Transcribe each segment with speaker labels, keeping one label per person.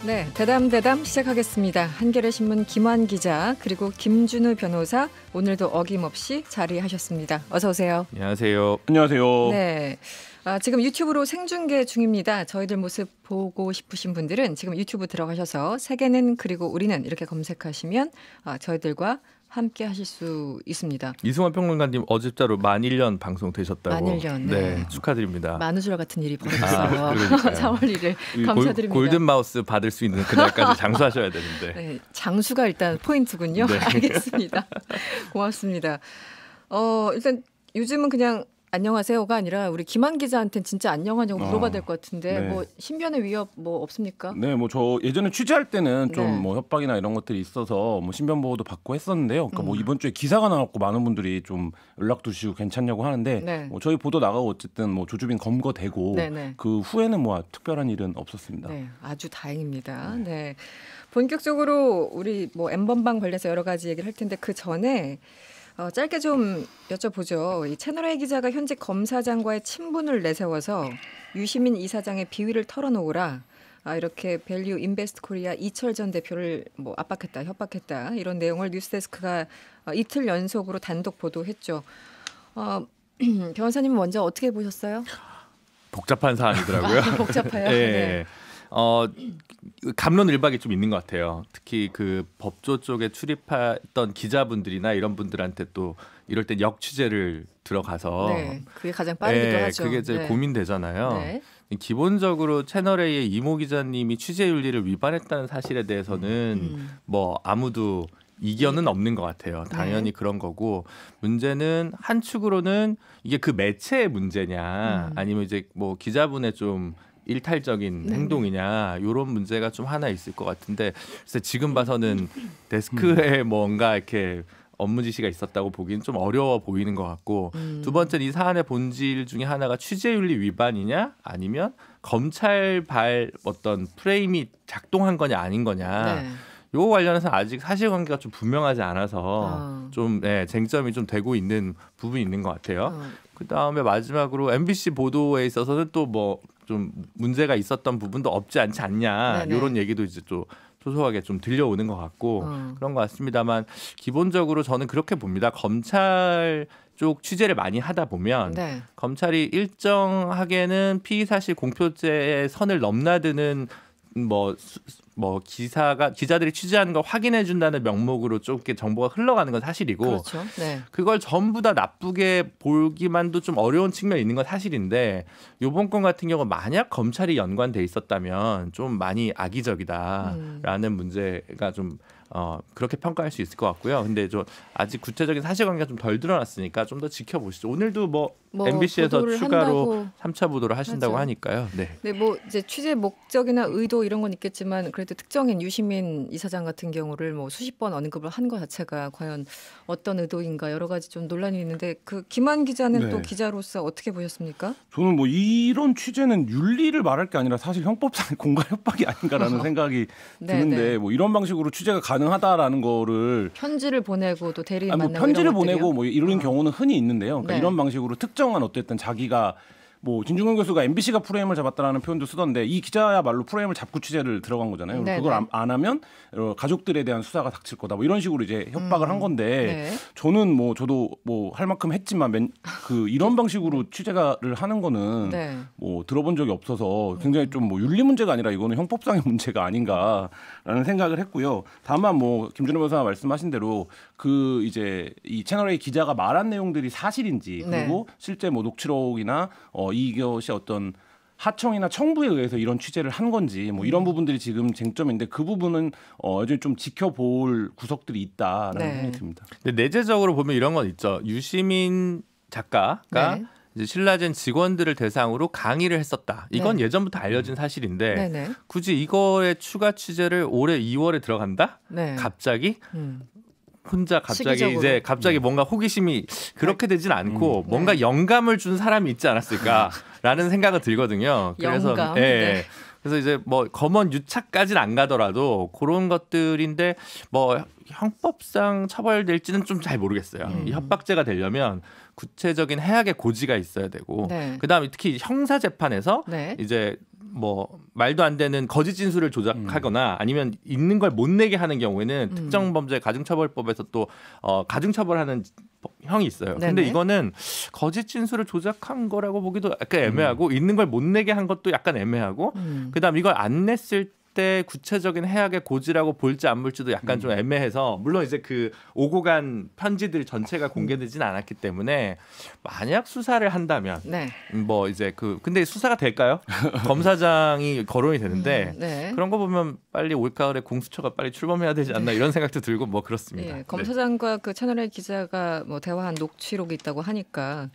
Speaker 1: 네, 대담 시작하겠습니다. 한겨레 신문 김환 기자 그리고 김준우 변호사 오늘도 어김없이 자리하셨습니다. 어서 오세요.
Speaker 2: 안녕하세요.
Speaker 3: 안녕하세요.
Speaker 1: 네, 지금 유튜브로 생중계 중입니다. 저희들 모습 보고 싶으신 분들은 지금 유튜브 들어가셔서 세계는 그리고 우리는 이렇게 검색하시면 저희들과 함께 하실 수 있습니다.
Speaker 2: 이승환 평론가님 어제자로 만 1년 방송 되셨다고.
Speaker 1: 만 1년.
Speaker 2: 네, 축하드립니다.
Speaker 1: 만우절 같은 일이 벌어졌어요. 4월 1일 감사드립니다.
Speaker 2: 골든마우스 받을 수 있는 그날까지 장수하셔야 되는데.
Speaker 1: 네, 장수가 일단 포인트군요.
Speaker 2: 네.
Speaker 1: 알겠습니다. 고맙습니다. 일단 요즘은 그냥 안녕하세요가 아니라 우리 김한 기자한테는 진짜 안녕하냐고 물어봐야 될 것 같은데
Speaker 3: 네.
Speaker 1: 뭐 신변의 위협 뭐 없습니까?
Speaker 3: 네, 뭐 저 예전에 취재할 때는 좀
Speaker 1: 네.
Speaker 3: 뭐 협박이나 이런 것들이 있어서 뭐 신변 보호도 받고 했었는데요. 그러니까 뭐 이번 주에 기사가 나왔고 많은 분들이 좀 연락도 주시고 괜찮냐고 하는데
Speaker 1: 네.
Speaker 3: 뭐 저희 보도 나가고 어쨌든 뭐 조주빈 검거되고
Speaker 1: 네네.
Speaker 3: 그 후에는 뭐 특별한 일은 없었습니다.
Speaker 1: 네, 아주 다행입니다. 네. 본격적으로 우리 뭐 N번방 관련해서 여러 가지 얘기를 할 텐데 그 전에 짧게 좀 여쭤보죠. 이 채널A 기자가 현직 검사장과의 친분을 내세워서 유시민 이사장의 비위를 털어놓으라. 이렇게 밸류 인베스트 코리아 이철 전 대표를 뭐 압박했다, 협박했다 이런 내용을 뉴스데스크가 이틀 연속으로 단독 보도했죠. 변호사님은 먼저 어떻게 보셨어요?
Speaker 2: 복잡한 사안이더라고요.
Speaker 1: 복잡해요.
Speaker 2: 네.
Speaker 1: 네.
Speaker 2: 갑론을박이 좀 있는 것 같아요. 특히 그 법조 쪽에 출입했던 기자분들이나 이런 분들한테 또 이럴 땐 역취재를 들어가서
Speaker 1: 네, 그게 가장 빠르기도 하죠.
Speaker 2: 그게 제일
Speaker 1: 네.
Speaker 2: 고민되잖아요.
Speaker 1: 네.
Speaker 2: 기본적으로 채널A의 이모 기자님이 취재 윤리를 위반했다는 사실에 대해서는 뭐 아무도 이견은 없는 것 같아요. 당연히
Speaker 1: 네.
Speaker 2: 그런 거고 문제는 한 축으로는 이게 그 매체의 문제냐 아니면 이제 뭐 기자분의 좀 일탈적인 행동이냐 이런 문제가 좀 하나 있을 것 같은데 그래서 지금 봐서는 데스크에 뭔가 이렇게 업무 지시가 있었다고 보기는 좀 어려워 보이는 것 같고 두 번째는 이 사안의 본질 중에 하나가 취재윤리 위반이냐 아니면 검찰발 어떤 프레임이 작동한 거냐 아닌 거냐
Speaker 1: 네.
Speaker 2: 요거 관련해서 아직 사실관계가 좀 분명하지 않아서 좀 쟁점이 좀 되고 있는 부분이 있는 것 같아요. 그다음에 마지막으로 MBC 보도에 있어서는 또 뭐 좀 문제가 있었던 부분도 없지 않지 않냐
Speaker 1: 네네.
Speaker 2: 이런 얘기도 이제 또 소소하게 좀 들려오는 것 같고 그런 것 같습니다만 기본적으로 저는 그렇게 봅니다. 검찰 쪽 취재를 많이 하다 보면
Speaker 1: 네.
Speaker 2: 검찰이 일정하게는 피의사실 공표죄의 선을 넘나드는 기자들이 취재하는 걸 확인해 준다는 명목으로 좀 이렇게 정보가 흘러가는 건 사실이고
Speaker 1: 그렇죠. 네.
Speaker 2: 그걸 전부 다 나쁘게 보기만도 좀 어려운 측면이 있는 건 사실인데 이번 건 같은 경우 만약 검찰이 연관돼 있었다면 좀 많이 악의적이다라는 문제가 좀 그렇게 평가할 수 있을 것 같고요. 근데 좀 아직 구체적인 사실관계가 좀 덜 드러났으니까 좀 더 지켜보시죠. 오늘도 뭐 MBC에서 추가로 3차 보도를 하신다고
Speaker 1: 하죠.
Speaker 2: 하니까요. 네.
Speaker 1: 네, 뭐 이제 취재 목적이나 의도 이런 건 있겠지만 그래도 특정인 유시민 이사장 같은 경우를 뭐 수십 번 언급을 한 것 자체가 과연 어떤 의도인가 여러 가지 좀 논란이 있는데 그 김한 기자는
Speaker 3: 네.
Speaker 1: 또 기자로서 어떻게 보셨습니까?
Speaker 3: 저는 뭐 이런 취재는 윤리를 말할 게 아니라 사실 형법상 공갈 협박이 아닌가라는 생각이
Speaker 1: 네,
Speaker 3: 드는데
Speaker 1: 네.
Speaker 3: 뭐 이런 방식으로 취재가 가능하다라는 거를
Speaker 1: 편지를 보내고 또 대리인
Speaker 3: 뭐
Speaker 1: 만나고
Speaker 3: 편지를
Speaker 1: 이런 것들이요?
Speaker 3: 보내고 뭐 이런 경우는 흔히 있는데요. 그러니까
Speaker 1: 네.
Speaker 3: 이런 방식으로 특정한 어쨌든 자기가 뭐 진중권 교수가 MBC가 프레임을 잡았다라는 표현도 쓰던데 이 기자야말로 프레임을 잡고 취재를 들어간 거잖아요.
Speaker 1: 네네.
Speaker 3: 그걸 안 하면 가족들에 대한 수사가 닥칠 거다. 뭐 이런 식으로 이제 협박을 한 건데
Speaker 1: 네.
Speaker 3: 저는 뭐 저도 뭐 할 만큼 했지만 이런 방식으로 취재를 하는 거는
Speaker 1: 네.
Speaker 3: 뭐 들어본 적이 없어서 굉장히 좀 뭐 윤리 문제가 아니라 이거는 형법상의 문제가 아닌가라는 생각을 했고요. 다만 뭐 김준호 변호사가 말씀하신 대로 그 이제 이 채널A 기자가 말한 내용들이 사실인지 그리고 실제 뭐 녹취록이나 이것이 어떤 하청이나 청부에 의해서 이런 취재를 한 건지 뭐 이런 부분들이 지금 쟁점인데 그 부분은 여전히 좀 지켜볼 구석들이 있다라는 생각이 듭니다.
Speaker 2: 근데 내재적으로 보면 이런 건 있죠. 유시민 작가가
Speaker 1: 네.
Speaker 2: 이제 신라젠 직원들을 대상으로 강의를 했었다. 이건 예전부터 알려진 사실인데
Speaker 1: 네네.
Speaker 2: 굳이 이거의 추가 취재를 올해 2월에 들어간다?
Speaker 1: 네.
Speaker 2: 갑자기? 혼자
Speaker 1: 시기적으로.
Speaker 2: 갑자기 뭔가 호기심이 그렇게 되진 않고 뭔가 영감을 준 사람이 있지 않았을까라는 생각은 들거든요. 그래서
Speaker 1: 영감.
Speaker 2: 네. 그래서 이제 뭐 검언 유착까지는 안 가더라도 그런 것들인데 뭐 형법상 처벌될지는 좀 잘 모르겠어요. 이 협박죄가 되려면 구체적인 해악의 고지가 있어야 되고
Speaker 1: 네.
Speaker 2: 그다음에 특히 형사 재판에서
Speaker 1: 네.
Speaker 2: 이제 뭐 말도 안 되는 거짓 진술을 조작하거나 아니면 있는 걸 못 내게 하는 경우에는 특정범죄 가중처벌법에서 또 가중처벌하는 형이 있어요. 근데
Speaker 1: 네네.
Speaker 2: 이거는 거짓 진술을 조작한 거라고 보기도 약간 애매하고 있는 걸 못 내게 한 것도 약간 애매하고 그다음 이걸 안 냈을 때 구체적인 해악의 고지라고 볼지 안 볼지도 약간 좀 애매해서 물론 이제 그 오고 간 편지들 전체가 공개되진 않았기 때문에 만약 수사를 한다면
Speaker 1: 네.
Speaker 2: 뭐 이제 근데 수사가 될까요? 검사장이 거론이 되는데
Speaker 1: 네.
Speaker 2: 그런 거 보면 빨리 올가을에 공수처가 빨리 출범해야 되지 않나 이런 생각도 들고 뭐 그렇습니다.
Speaker 1: 예, 검사장과 그 채널A 기자가 뭐 대화한 녹취록이 있다고 하니까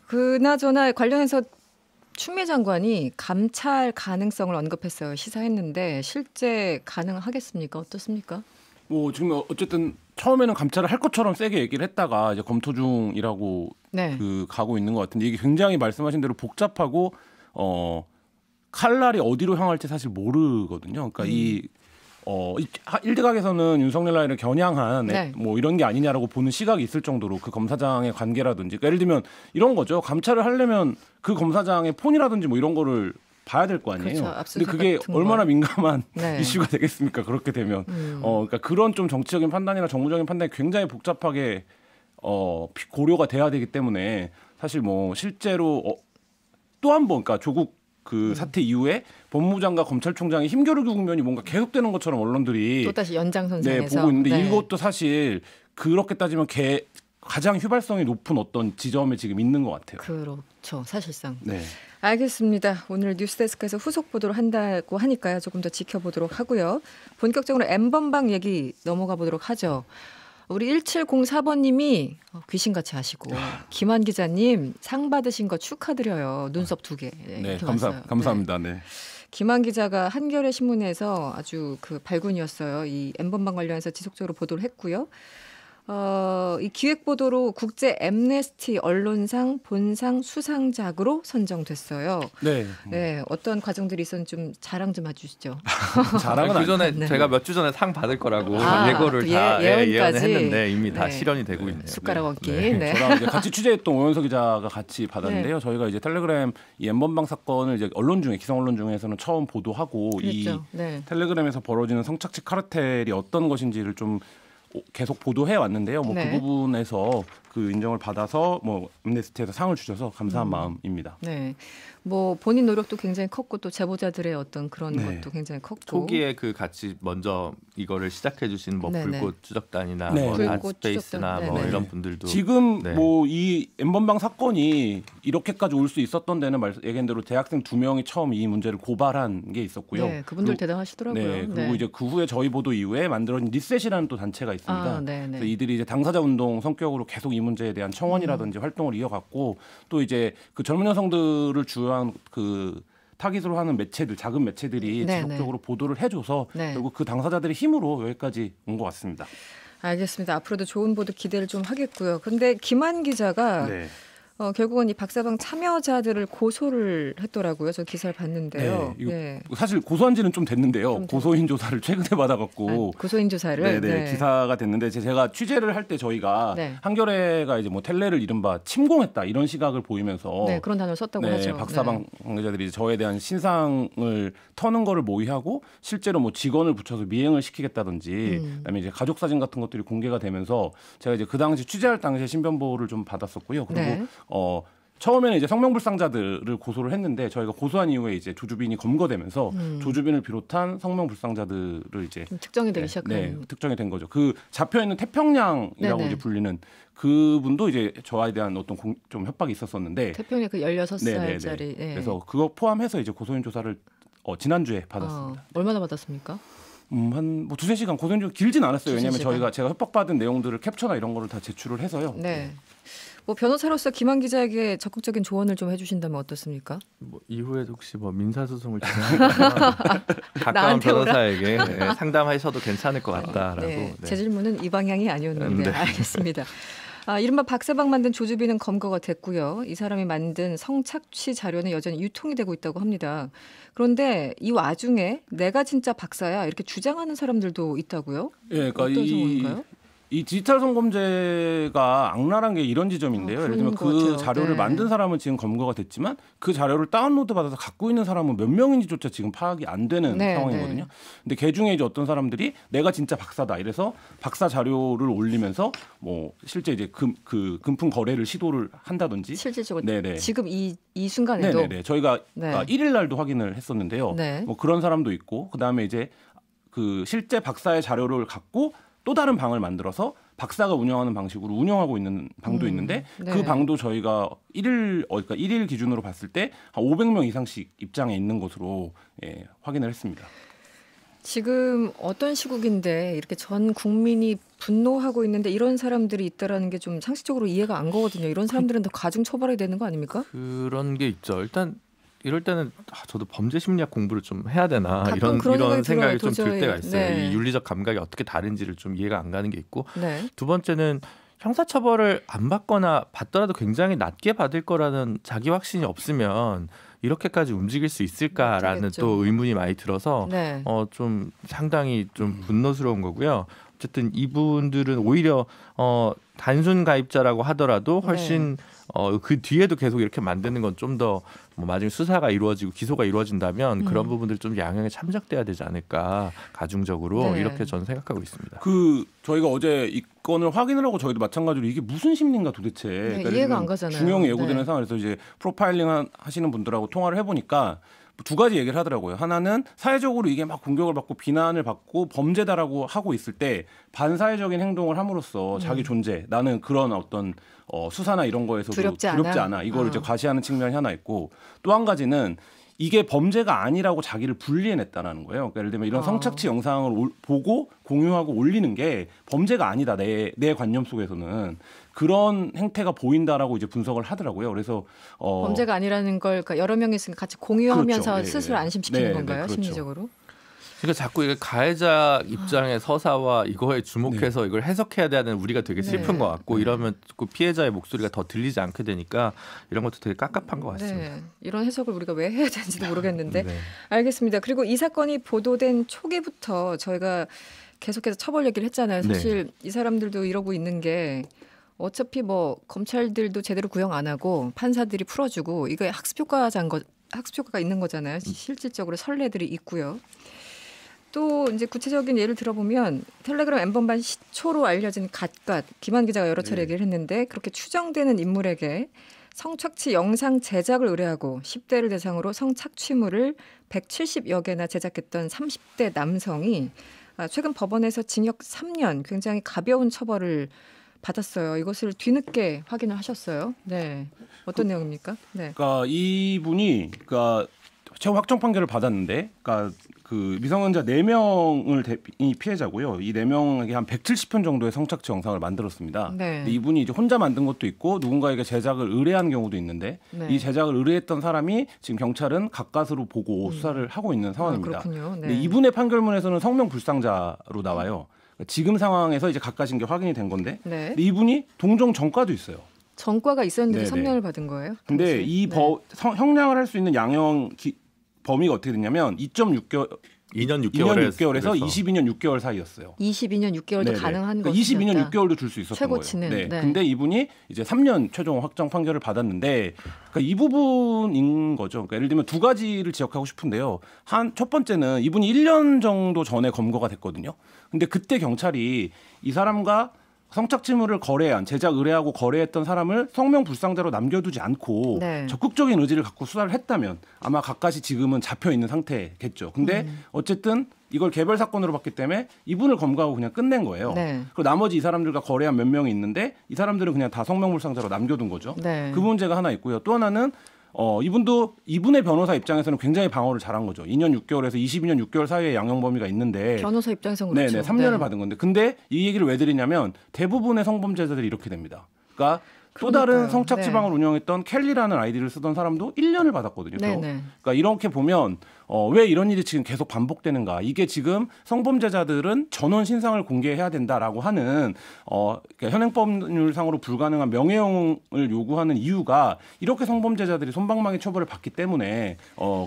Speaker 1: 그나저나 관련해서 추미애 장관이 감찰 가능성을 언급했어요. 시사했는데 실제 가능하겠습니까? 어떻습니까?
Speaker 3: 뭐 지금 어쨌든 처음에는 감찰을 할 것처럼 세게 얘기를 했다가 이제 검토 중이라고
Speaker 1: 네.
Speaker 3: 가고 있는 것 같은데 이게 굉장히 말씀하신 대로 복잡하고 칼날이 어디로 향할지 사실 모르거든요. 그러니까 이 일각에서는 윤석열 라인을 겨냥한
Speaker 1: 네.
Speaker 3: 뭐 이런 게 아니냐라고 보는 시각이 있을 정도로 그 검사장의 관계라든지 그러니까 예를 들면 이런 거죠. 감찰을 하려면 그 검사장의 폰이라든지 뭐 이런 거를 봐야 될 거 아니에요.
Speaker 1: 그렇죠.
Speaker 3: 근데 그게 얼마나 민감한
Speaker 1: 네.
Speaker 3: 이슈가 되겠습니까? 그렇게 되면 그러니까 그런 좀 정치적인 판단이나 정무적인 판단이 굉장히 복잡하게 고려가 돼야 되기 때문에 사실 뭐 실제로 또 한 번 그러니까 조국 그 사태 이후에 법무부장과 검찰총장의 힘겨루기 국면이 뭔가 계속되는 것처럼 언론들이
Speaker 1: 또다시 연장선상에서
Speaker 3: 보고 있는데
Speaker 1: 네.
Speaker 3: 이것도 사실 그렇게 따지면 가장 휘발성이 높은 어떤 지점에 지금 있는 것 같아요.
Speaker 1: 그렇죠. 사실상.
Speaker 3: 네.
Speaker 1: 알겠습니다. 오늘 뉴스데스크에서 후속 보도를 한다고 하니까요. 조금 더 지켜보도록 하고요. 본격적으로 N번방 얘기 넘어가 보도록 하죠. 우리 1704번님이 귀신같이 하시고 김한 기자님 상 받으신 거 축하드려요. 눈썹 2개.
Speaker 3: 네, 감사합니다. 네.
Speaker 1: 김한 기자가 한겨레 신문에서 아주 그 발군이었어요. 이 N번방 관련해서 지속적으로 보도를 했고요. 이 기획 보도로 국제 엠네스티 언론상 본상 수상작으로 선정됐어요.
Speaker 3: 네.
Speaker 1: 네, 어떤 과정들이 있었는지 좀 자랑 좀 해주시죠.
Speaker 3: 자랑은
Speaker 2: 그 전에
Speaker 1: 네.
Speaker 2: 제가 몇 주 전에 상 받을 거라고 예고를
Speaker 1: 그
Speaker 2: 다
Speaker 1: 예언까지?
Speaker 2: 예언했는데 이미 다
Speaker 1: 네.
Speaker 2: 실현이 되고 있네요.
Speaker 1: 숟가락 얹기.
Speaker 3: 네.
Speaker 1: 네.
Speaker 3: 저랑 이제 같이 취재했던 오연서 기자가 같이 받았는데요. 저희가 이제 텔레그램 이 N번방 사건을 이제 기성 언론 중에서는 처음 보도하고 이
Speaker 1: 그랬죠. 네.
Speaker 3: 텔레그램에서 벌어지는 성착취 카르텔이 어떤 것인지를 좀 계속 보도해 왔는데요. 뭐
Speaker 1: 네.
Speaker 3: 그 부분에서 그 인정을 받아서 뭐 엠네스티에서 상을 주셔서 감사한 마음입니다.
Speaker 1: 네. 뭐 본인 노력도 굉장히 컸고 또 제보자들의 어떤 그런
Speaker 3: 네.
Speaker 1: 것도 굉장히 컸고.
Speaker 2: 초기에 그 같이 먼저 이거를 시작해 주신 뭐
Speaker 1: 네네.
Speaker 2: 불꽃 추적단이나
Speaker 3: 네.
Speaker 2: 뭐
Speaker 1: 불꽃
Speaker 2: 닷스페이스나
Speaker 1: 추적단.
Speaker 2: 뭐
Speaker 1: 네네.
Speaker 2: 이런 분들도
Speaker 3: 지금
Speaker 2: 네.
Speaker 3: 뭐 이 N번방 사건이 이렇게까지 올 수 있었던 데는 얘기한 대로 대학생 2명이 처음 이 문제를 고발한 게 있었고요.
Speaker 1: 네, 그분들
Speaker 3: 그리고,
Speaker 1: 대단하시더라고요.
Speaker 3: 네, 그리고 이제 그 후에 저희 보도 이후에 만들어진 리셋이라는 또 단체가 있습니다.
Speaker 1: 네.
Speaker 3: 그래서 이들이 이제 당사자 운동 성격으로 계속 이 문제에 대한 청원이라든지 활동을 이어갔고 또 이제 그 젊은 여성들을 주요한 그 타깃으로 하는 매체들, 작은 매체들이
Speaker 1: 네네.
Speaker 3: 지속적으로 보도를 해줘서
Speaker 1: 네.
Speaker 3: 결국 그 당사자들의 힘으로 여기까지 온 것 같습니다.
Speaker 1: 알겠습니다. 앞으로도 좋은 보도 기대를 좀 하겠고요. 그런데 김한 기자가
Speaker 3: 네.
Speaker 1: 결국은 이 박사방 참여자들을 고소를 했더라고요. 저 기사를 봤는데요.
Speaker 3: 네, 이거
Speaker 1: 네.
Speaker 3: 사실 고소한 지는 좀 됐는데요.
Speaker 1: 좀
Speaker 3: 고소인 조사를 최근에 받아갖고
Speaker 1: 고소인 조사를
Speaker 3: 네네, 기사가 됐는데 제가 취재를 할 때 저희가
Speaker 1: 네.
Speaker 3: 한겨레가 이제 뭐 텔레를 이른바 침공했다 이런 시각을 보이면서
Speaker 1: 네, 그런 단어를 썼다고 하죠.
Speaker 3: 박사방 관계자들이 저에 대한 신상을 터는 거를 모의하고 실제로 뭐 직원을 붙여서 미행을 시키겠다든지 그다음에 이제 가족 사진 같은 것들이 공개가 되면서 제가 이제 그 당시 취재할 당시에 신변보호를 좀 받았었고요. 그리고
Speaker 1: 네.
Speaker 3: 처음에는 이제 성명불상자들을 고소를 했는데 저희가 고소한 이후에 이제 조주빈이 검거되면서 조주빈을 비롯한 성명불상자들을 이제
Speaker 1: 좀 특정이 되기 시작한.
Speaker 3: 네, 특정이 된 거죠. 그 잡혀 있는 태평양이라고
Speaker 1: 네네.
Speaker 3: 이제 불리는 그분도 이제 저에 대한 어떤 좀 협박이 있었었는데
Speaker 1: 태평양 그 16살짜리. 네.
Speaker 3: 그래서 그거 포함해서 이제 고소인 조사를 지난주에 받았습니다.
Speaker 1: 얼마나 받았습니까?
Speaker 3: 한 뭐 2-3시간 고소인 조사 길진 않았어요. 왜냐하면
Speaker 1: 두세 시간?
Speaker 3: 제가 협박받은 내용들을 캡처나 이런 거를 다 제출을 해서요.
Speaker 1: 네. 뭐 변호사로서 김한 기자에게 적극적인 조언을 좀 해주신다면 어떻습니까?
Speaker 2: 뭐 이후에 혹시 뭐 민사소송을 진행하면 가까운
Speaker 1: 나한테 오라?
Speaker 2: 변호사에게 상담하셔도 괜찮을 것 같다라고.
Speaker 1: 네.
Speaker 2: 네.
Speaker 1: 제 질문은 이 방향이 아니었는데
Speaker 2: 네.
Speaker 1: 알겠습니다. 이른바 박사방 만든 조주빈은 검거가 됐고요. 이 사람이 만든 성착취 자료는 여전히 유통이 되고 있다고 합니다. 그런데 이 와중에 내가 진짜 박사야 이렇게 주장하는 사람들도 있다고요?
Speaker 3: 예, 그러니까
Speaker 1: 어떤 상황인가요?
Speaker 3: 이 디지털 성범죄가 악랄한 게 이런 지점인데요. 예를 들면 그 자료를
Speaker 1: 네.
Speaker 3: 만든 사람은 지금 검거가 됐지만 그 자료를 다운로드 받아서 갖고 있는 사람은 몇 명인지조차 지금 파악이 안 되는
Speaker 1: 네,
Speaker 3: 상황이거든요.
Speaker 1: 네.
Speaker 3: 근데 그 중에 이제 어떤 사람들이 내가 진짜 박사다 이래서 박사 자료를 올리면서 뭐 실제 이제 금품 거래를 시도를 한다든지
Speaker 1: 실질적으로
Speaker 3: 네네.
Speaker 1: 지금 이 순간에도
Speaker 3: 네네네. 저희가
Speaker 1: 네.
Speaker 3: 1일 날도 확인을 했었는데요.
Speaker 1: 네.
Speaker 3: 뭐 그런 사람도 있고 그다음에 이제 그 실제 박사의 자료를 갖고 또 다른 방을 만들어서 박사가 운영하는 방식으로 운영하고 있는 방도 있는데
Speaker 1: 네.
Speaker 3: 그 방도 저희가 그러니까 1일 기준으로 봤을 때 한 500명 이상씩 입장에 있는 것으로 확인을 했습니다.
Speaker 1: 지금 어떤 시국인데 이렇게 전 국민이 분노하고 있는데 이런 사람들이 있다라는 게 좀 상식적으로 이해가 안 가거든요. 이런 사람들은 더 가중 처벌해야 되는 거 아닙니까?
Speaker 2: 그런 게 있죠. 일단 이럴 때는 저도 범죄 심리학 공부를 좀 해야 되나
Speaker 1: 가끔
Speaker 2: 이런 생각이
Speaker 1: 들어요,
Speaker 2: 좀 들
Speaker 1: 도저히.
Speaker 2: 때가 있어요.
Speaker 1: 네.
Speaker 2: 이 윤리적 감각이 어떻게 다른지를 좀 이해가 안 가는 게 있고
Speaker 1: 네.
Speaker 2: 두 번째는 형사처벌을 안 받거나 받더라도 굉장히 낮게 받을 거라는 자기 확신이 없으면 이렇게까지 움직일 수 있을까라는
Speaker 1: 못하겠죠.
Speaker 2: 또 의문이 많이 들어서
Speaker 1: 네.
Speaker 2: 좀 상당히 좀 분노스러운 거고요. 어쨌든 이분들은 오히려 단순 가입자라고 하더라도 훨씬 그 뒤에도 계속 이렇게 만드는 건 좀 더 뭐 나중에 수사가 이루어지고 기소가 이루어진다면 그런 부분들 좀 양형에 참작돼야 되지 않을까 가중적으로
Speaker 1: 네.
Speaker 2: 이렇게 저는 생각하고 있습니다.
Speaker 3: 저희가 어제 이 건을 확인을 하고 저희도 마찬가지로 이게 무슨 심리인가 도대체 그러니까
Speaker 1: 이해가 안 가잖아요.
Speaker 3: 중형 예고되는
Speaker 1: 네.
Speaker 3: 상황에서 이제 프로파일링 하시는 분들하고 통화를 해보니까 두 가지 얘기를 하더라고요. 하나는 사회적으로 이게 막 공격을 받고 비난을 받고 범죄다라고 하고 있을 때 반사회적인 행동을 함으로써 자기 존재, 나는 그런 어떤 수사나 이런 거에서도
Speaker 1: 두렵지 않아.
Speaker 3: 이걸 이제 과시하는 측면이 하나 있고 또 한 가지는 이게 범죄가 아니라고 자기를 분리해냈다는 거예요. 그러니까 예를 들면 이런 성착취 영상을 보고 공유하고 올리는 게 범죄가 아니다. 내 관념 속에서는 그런 행태가 보인다라고 이제 분석을 하더라고요. 그래서
Speaker 1: 범죄가 아니라는 걸 그러니까 여러 명이 있으니까 같이 공유하면서
Speaker 3: 그렇죠.
Speaker 1: 스스로 안심시키는
Speaker 3: 네,
Speaker 1: 건가요?
Speaker 3: 그렇죠.
Speaker 1: 심리적으로?
Speaker 2: 그러니까 자꾸 이게 가해자 입장의 서사와 이거에 주목해서 이걸 해석해야 되는 우리가 되게 슬픈 것 같고 이러면 그 피해자의 목소리가 더 들리지 않게 되니까 이런 것도 되게 깝깝한 것 같습니다.
Speaker 1: 네. 이런 해석을 우리가 왜 해야 되는지도 모르겠는데
Speaker 2: 네.
Speaker 1: 알겠습니다. 그리고 이 사건이 보도된 초기부터 저희가 계속해서 처벌 얘기를 했잖아요. 사실 이 사람들도 이러고 있는 게 어차피 뭐 검찰들도 제대로 구형 안 하고 판사들이 풀어주고 이거 학습 효과가 있는 거잖아요. 실질적으로 선례들이 있고요. 또 이제 구체적인 예를 들어보면 텔레그램 N번반 시초로 알려진 갓갓 김한 기자가 여러 차례 얘기를 했는데 그렇게 추정되는 인물에게 성착취 영상 제작을 의뢰하고 10대를 대상으로 성착취물을 170여 개나 제작했던 30대 남성이 최근 법원에서 징역 3년 굉장히 가벼운 처벌을 받았어요. 이것을 뒤늦게 확인을 하셨어요. 네, 어떤 내용입니까? 네.
Speaker 3: 그러니까 이분이 최후 확정 판결을 받았는데, 그러니까 그 미성년자 4명을 이 피해자고요. 이 4명에게 한 170편 정도의 성착취 영상을 만들었습니다.
Speaker 1: 네.
Speaker 3: 근데 이분이 이제 혼자 만든 것도 있고 누군가에게 제작을 의뢰한 경우도 있는데
Speaker 1: 네.
Speaker 3: 이 제작을 의뢰했던 사람이 지금 경찰은 가까스로 보고 수사를 하고 있는 상황입니다.
Speaker 1: 그렇군요. 네.
Speaker 3: 근데 이분의 판결문에서는 성명 불상자로 나와요. 지금 상황에서 이제 가까신 게 확인이 된 건데
Speaker 1: 네.
Speaker 3: 근데 이분이 동종 전과도 있어요.
Speaker 1: 전과가 있었는데
Speaker 3: 네네.
Speaker 1: 3년을 받은 거예요?
Speaker 3: 근데
Speaker 1: 당시?
Speaker 3: 이 형량을 할 수 있는 양형 범위가 어떻게 됐냐면 2.6개월
Speaker 2: 2년
Speaker 3: 6개월에서 22년 6개월 사이였어요.
Speaker 1: 22년 6개월도
Speaker 3: 네네.
Speaker 1: 가능한
Speaker 3: 그러니까
Speaker 1: 것이었다.
Speaker 3: 22년 6개월도 줄 수 있었던
Speaker 1: 최고치는,
Speaker 3: 거예요.
Speaker 1: 네.
Speaker 3: 근데 이분이 이제 3년 최종 확정 판결을 받았는데 그러니까 이 부분인 거죠. 그러니까 예를 들면 두 가지를 지적하고 싶은데요. 첫 번째는 이분이 1년 정도 전에 검거가 됐거든요. 근데 그때 경찰이 이 사람과 성착취물을 제작 의뢰하고 거래했던 사람을 성명 불상자로 남겨두지 않고
Speaker 1: 네.
Speaker 3: 적극적인 의지를 갖고 수사를 했다면 아마 가까이 지금은 잡혀 있는 상태겠죠. 근데 어쨌든 이걸 개별 사건으로 봤기 때문에 이분을 검거하고 그냥 끝낸 거예요.
Speaker 1: 네.
Speaker 3: 그리고 나머지 이 사람들과 거래한 몇 명이 있는데 이 사람들은 그냥 다 성명 불상자로 남겨둔 거죠.
Speaker 1: 네.
Speaker 3: 그 문제가 하나 있고요. 또 하나는 이분의 변호사 입장에서는 굉장히 방어를 잘한 거죠. 2년 6개월에서 22년 6개월 사이의 양형 범위가 있는데
Speaker 1: 변호사 입장에서는 그렇죠.
Speaker 3: 네네 3년을 받은 건데 근데 이 얘기를 왜 드리냐면 대부분의 성범죄자들이 이렇게 됩니다. 그러니까 또 다른
Speaker 1: 그러니까요.
Speaker 3: 성착지방을 운영했던 켈리라는 아이디를 쓰던 사람도 1년을 받았거든요.
Speaker 1: 네네.
Speaker 3: 그러니까 이렇게 보면 왜 이런 일이 지금 계속 반복되는가? 이게 지금 성범죄자들은 전원 신상을 공개해야 된다라고 하는 그러니까 현행법률상으로 불가능한 명예훼손을 요구하는 이유가 이렇게 성범죄자들이 솜방망이 처벌을 받기 때문에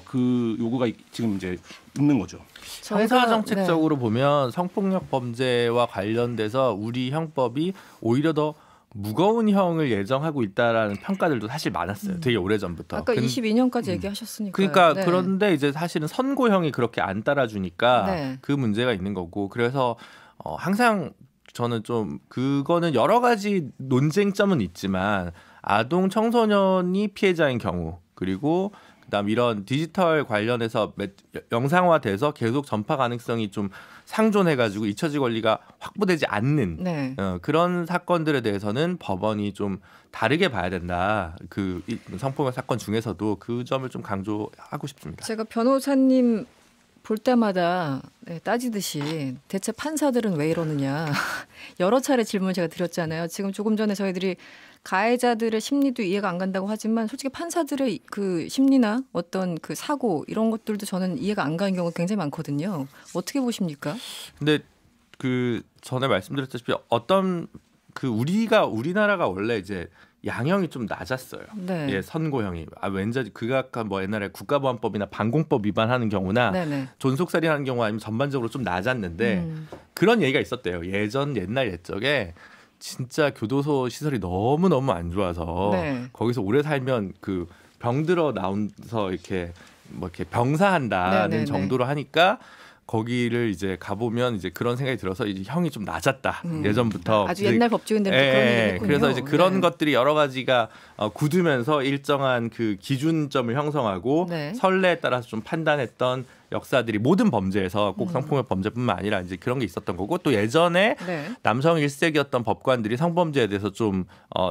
Speaker 3: 그 요구가 지금 이제 있는 거죠.
Speaker 2: 형사 정책적으로 보면 성폭력 범죄와 관련돼서 우리 형법이 오히려 더 무거운 형을 예정하고 있다라는 평가들도 사실 많았어요. 되게 오래전부터.
Speaker 1: 아까 22년까지 얘기하셨으니까.
Speaker 2: 그러니까 그런데 이제 사실은 선고형이 그렇게 안 따라주니까
Speaker 1: 네.
Speaker 2: 그 문제가 있는 거고. 그래서 항상 저는 좀 그거는 여러 가지 논쟁점은 있지만 아동 청소년이 피해자인 경우 그리고 그다음 이런 디지털 관련해서 영상화돼서 계속 전파 가능성이 좀 상존해가지고 잊혀질 권리가 확보되지 않는
Speaker 1: 네.
Speaker 2: 그런 사건들에 대해서는 법원이 좀 다르게 봐야 된다. 그 성폭력 사건 중에서도 그 점을 좀 강조하고 싶습니다.
Speaker 1: 제가 변호사님 볼 때마다 따지듯이 대체 판사들은 왜 이러느냐 여러 차례 질문 제가 드렸잖아요. 지금 조금 전에 저희들이 가해자들의 심리도 이해가 안 간다고 하지만 솔직히 판사들의 그 심리나 어떤 그 사고 이런 것들도 저는 이해가 안 가는 경우가 굉장히 많거든요. 어떻게 보십니까?
Speaker 2: 근데 그 전에 말씀드렸다시피 어떤 그 우리나라가 원래 이제 양형이 좀 낮았어요.
Speaker 1: 네.
Speaker 2: 예, 선고형이. 왠지 그가 뭐 옛날에 국가보안법이나 방공법 위반하는 경우나
Speaker 1: 네네.
Speaker 2: 존속살인하는 경우 아니면 전반적으로 좀 낮았는데 그런 얘기가 있었대요. 옛날 옛적에 진짜 교도소 시설이 너무 안 좋아서
Speaker 1: 네.
Speaker 2: 거기서 오래 살면 그 병들어 나온서 이렇게 뭐 이렇게 병사한다는
Speaker 1: 네네네.
Speaker 2: 정도로 하니까 거기를 이제 가보면 이제 그런 생각이 들어서 이제 형이 좀 낮았다 예전부터
Speaker 1: 아주 옛날 법조인들 그런 얘기했군요.
Speaker 2: 그래서 이제 그런
Speaker 1: 네.
Speaker 2: 것들이 여러 가지가 굳으면서 일정한 그 기준점을 형성하고
Speaker 1: 네.
Speaker 2: 선례에 따라서 좀 판단했던 역사들이 모든 범죄에서 꼭 성폭력 범죄뿐만 아니라 이제 그런 게 있었던 거고 또 예전에
Speaker 1: 네.
Speaker 2: 남성 일색이었던 법관들이 성범죄에 대해서 좀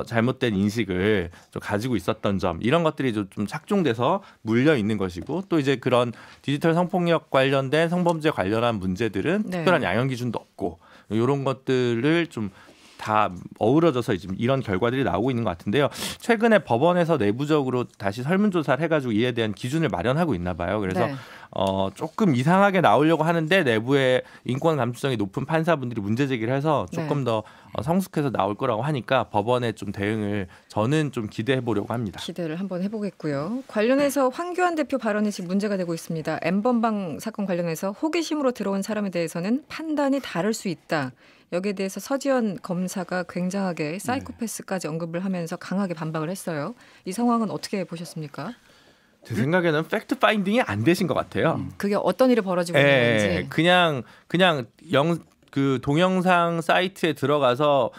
Speaker 2: 잘못된 인식을 좀 가지고 있었던 점 이런 것들이 좀 착종돼서 물려 있는 것이고 또 이제 그런 디지털 성폭력 관련된 성범죄 관련한 문제들은
Speaker 1: 네.
Speaker 2: 특별한 양형 기준도 없고 이런 것들을 좀 다 어우러져서 지금 이런 결과들이 나오고 있는 것 같은데요. 최근에 법원에서 내부적으로 다시 설문조사를 해가지고 이에 대한 기준을 마련하고 있나 봐요. 그래서
Speaker 1: 네.
Speaker 2: 조금 이상하게 나오려고 하는데 내부에 인권 감수성이 높은 판사분들이 문제 제기를 해서 조금 더 성숙해서 나올 거라고 하니까 법원의 좀 대응을 저는 좀 기대해 보려고 합니다.
Speaker 1: 기대를 한번 해보겠고요. 관련해서 황교안 대표 발언이 지금 문제가 되고 있습니다. N번방 사건 관련해서 호기심으로 들어온 사람에 대해서는 판단이 다를 수 있다. 여기에 대해서 서지현 검사가 굉장하게 사이코패스까지 언급을 하면서 강하게 반박을 했어요. 이 상황은 어떻게 보셨습니까?
Speaker 2: 제 생각에는 팩트 파인딩이 안 되신 것 같아요.
Speaker 1: 그게 어떤 일이 벌어지고 있는 건지.
Speaker 2: 그냥 그 동영상 사이트에 들어가서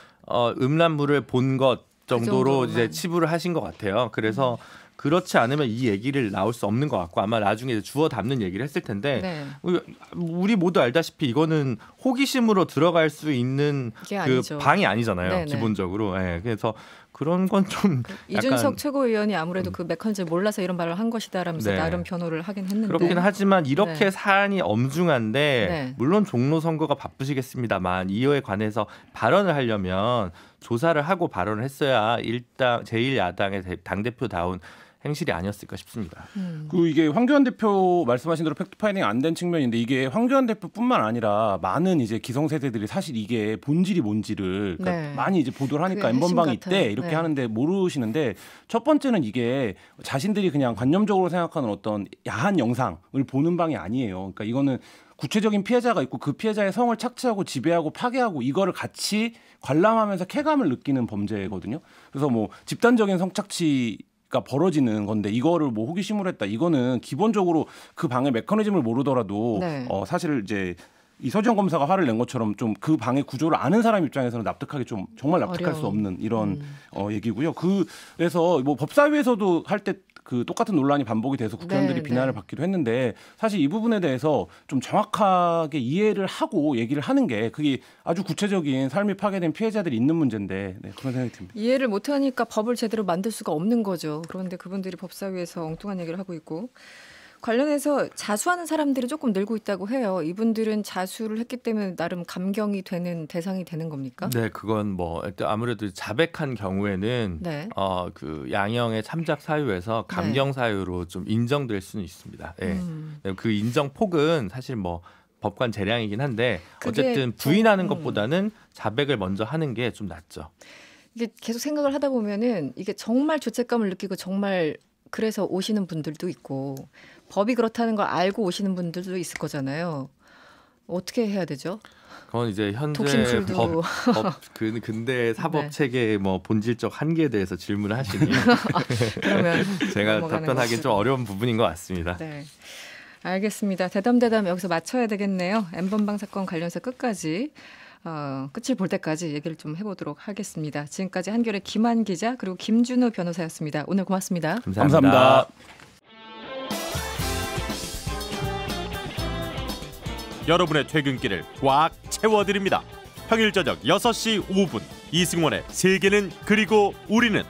Speaker 2: 음란물을 본 것 정도로
Speaker 1: 그
Speaker 2: 이제 치부를 하신 것 같아요. 그래서 그렇지 않으면 이 얘기를 나올 수 없는 것 같고 아마 나중에 이제 주워 담는 얘기를 했을 텐데
Speaker 1: 네.
Speaker 2: 우리 모두 알다시피 이거는 호기심으로 들어갈 수 있는
Speaker 1: 그게
Speaker 2: 그
Speaker 1: 아니죠.
Speaker 2: 방이 아니잖아요.
Speaker 1: 네네.
Speaker 2: 기본적으로. 그래서 그런 건 좀
Speaker 1: 이준석 최고위원이 아무래도 그 메커니즘을 몰라서 이런 말을 한 것이다라면서
Speaker 2: 네.
Speaker 1: 나름 변호를 하긴 했는데.
Speaker 2: 그렇긴 하지만 이렇게
Speaker 1: 네.
Speaker 2: 사안이 엄중한데
Speaker 1: 네.
Speaker 2: 물론 종로 선거가 바쁘시겠습니다만 이거에 관해서 발언을 하려면 조사를 하고 발언을 했어야 제1야당의 당대표다운 행실이 아니었을까 싶습니다.
Speaker 3: 이게 황교안 대표 말씀하신 대로 팩트 파이닝 안 된 측면인데 이게 황교안 대표뿐만 아니라 많은 이제 기성세대들이 사실 이게 본질이 뭔지를 그러니까 많이 이제 보도를 하니까 N번방이 있대 이렇게 하는데 모르시는데 첫 번째는 이게 자신들이 그냥 관념적으로 생각하는 어떤 야한 영상을 보는 방이 아니에요. 그러니까 이거는 구체적인 피해자가 있고 그 피해자의 성을 착취하고 지배하고 파괴하고 이거를 같이 관람하면서 쾌감을 느끼는 범죄거든요. 그래서 뭐 집단적인 성착취 가 벌어지는 건데 이거를 뭐 호기심으로 했다. 이거는 기본적으로 그 방의 메커니즘을 모르더라도 사실 이제 이 서지현 검사가 화를 낸 것처럼 좀 그 방의 구조를 아는 사람 입장에서는 납득하기 좀 정말 납득할 수 없는 이런 얘기고요. 그래서 뭐 법사위에서도 할 때 그 똑같은 논란이 반복이 돼서 국회의원들이 비난을 받기도 했는데 사실 이 부분에 대해서 좀 정확하게 이해를 하고 얘기를 하는 게 그게 아주 구체적인 삶이 파괴된 피해자들이 있는 문제인데 그런 생각이 듭니다.
Speaker 1: 이해를 못하니까 법을 제대로 만들 수가 없는 거죠. 그런데 그분들이 법사위에서 엉뚱한 얘기를 하고 있고 관련해서 자수하는 사람들이 조금 늘고 있다고 해요. 이분들은 자수를 했기 때문에 나름 감경이 되는 대상이 되는 겁니까?
Speaker 2: 네, 그건 뭐 아무래도 자백한 경우에는
Speaker 1: 네.
Speaker 2: 그 양형의 참작 사유에서 감경 사유로 좀 인정될 수는 있습니다. 예. 그 인정 폭은 사실 뭐 법관 재량이긴 한데 어쨌든 부인하는 것보다는 자백을 먼저 하는 게 좀 낫죠.
Speaker 1: 이게 계속 생각을 하다 보면은 이게 정말 죄책감을 느끼고 정말 그래서 오시는 분들도 있고 법이 그렇다는 걸 알고 오시는 분들도 있을 거잖아요. 어떻게 해야 되죠?
Speaker 2: 그건 이제 현재
Speaker 1: 독심술도
Speaker 2: 근대 사법
Speaker 1: 네.
Speaker 2: 체계의 뭐 본질적 한계에 대해서 질문을 하시니
Speaker 1: 그러면
Speaker 2: 제가
Speaker 1: 넘어가는
Speaker 2: 답변하기 좀 어려운 부분인 것 같습니다.
Speaker 1: 네. 알겠습니다. 대담 여기서 마쳐야 되겠네요. N번방 사건 관련해서 끝까지 끝을 볼 때까지 얘기를 좀 해보도록 하겠습니다. 지금까지 한겨레 김한 기자 그리고 김준우 변호사였습니다. 오늘 고맙습니다.
Speaker 3: 감사합니다.
Speaker 4: 여러분의 퇴근길을 꽉 채워드립니다. 평일 저녁 6시 5분 이승원의 세계는 그리고 우리는